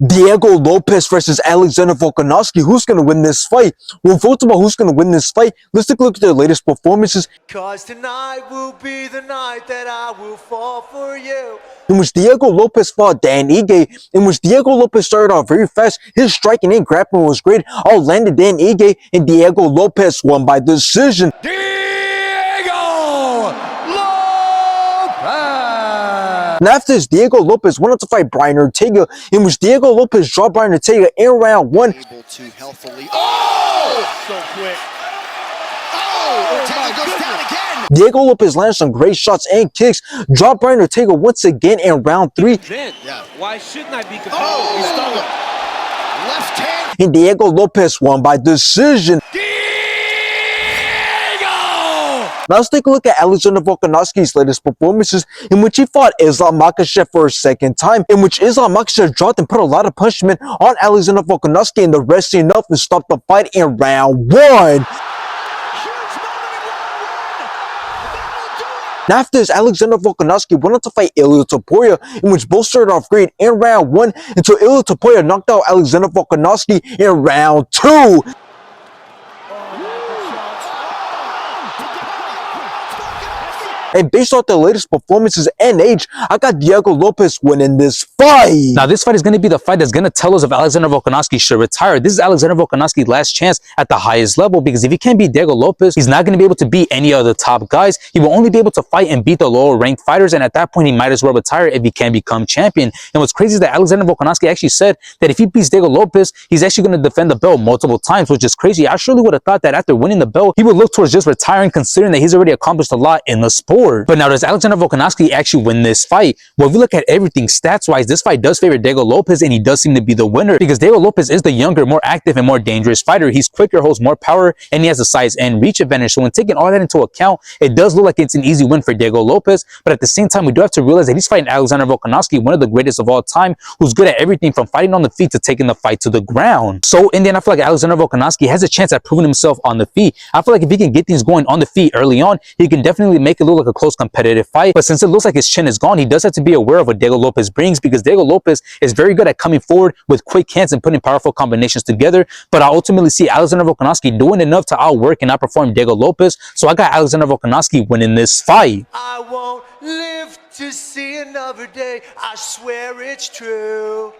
Diego Lopes versus Alexander Volkanovski. Who's going to win this fight? We'll vote about who's going to win this fight. Let's take a look at their latest performances. Cause tonight will be the night that I will fall for you. In which Diego Lopes fought Dan Ige, in which Diego Lopes started off very fast. His striking and grappling was great. All landed Dan Ige, and Diego Lopes won by decision. And after this, Diego Lopes went on to fight Brian Ortega, in which Diego Lopes dropped Brian Ortega in round 1. Able to healthily. Oh! So quick. Oh! Ortega goes down again. Diego Lopes landed some great shots and kicks, dropped Brian Ortega once again in round 3. Yeah. Why shouldn't I be confused? Oh! He stung him. Left hand. And Diego Lopes won by decision. Now let's take a look at Alexander Volkanovski's latest performances, in which he fought Islam Makhachev for a second time, in which Islam Makhachev dropped and put a lot of punishment on Alexander Volkanovski, and the rest enough to stop the fight in round 1. Now after this, Alexander Volkanovski went on to fight Ilia Topuria, in which both started off great in round 1 until Ilia Topuria knocked out Alexander Volkanovski in round 2. And based off the latest performances and age, I got Diego Lopes winning this fight. Now, this fight is going to be the fight that's going to tell us if Alexander Volkanovski should retire. This is Alexander Volkanovski's last chance at the highest level, because if he can't beat Diego Lopes, he's not going to be able to beat any other top guys. He will only be able to fight and beat the lower ranked fighters, and at that point, he might as well retire if he can't become champion. And what's crazy is that Alexander Volkanovski actually said that if he beats Diego Lopes, he's actually going to defend the belt multiple times, which is crazy. I surely would have thought that after winning the belt, he would look towards just retiring, considering that he's already accomplished a lot in the sport. But now, does Alexander Volkanovski actually win this fight? Well, if you look at everything stats-wise, this fight does favor Diego Lopes, and he does seem to be the winner, because Diego Lopes is the younger, more active, and more dangerous fighter. He's quicker, holds more power, and he has a size and reach advantage. So when taking all that into account, it does look like it's an easy win for Diego Lopes. But at the same time, we do have to realize that he's fighting Alexander Volkanovski, one of the greatest of all time, who's good at everything from fighting on the feet to taking the fight to the ground. So in the end, I feel like Alexander Volkanovski has a chance at proving himself on the feet. I feel like if he can get things going on the feet early on, he can definitely make it look like a close competitive fight. But since it looks like his chin is gone, he does have to be aware of what Diego Lopes brings, because Diego Lopes is very good at coming forward with quick hands and putting powerful combinations together. But I ultimately see Alexander Volkanovski doing enough to outwork and outperform Diego Lopes. So I got Alexander Volkanovski winning this fight. I won't live to see another day. I swear it's true.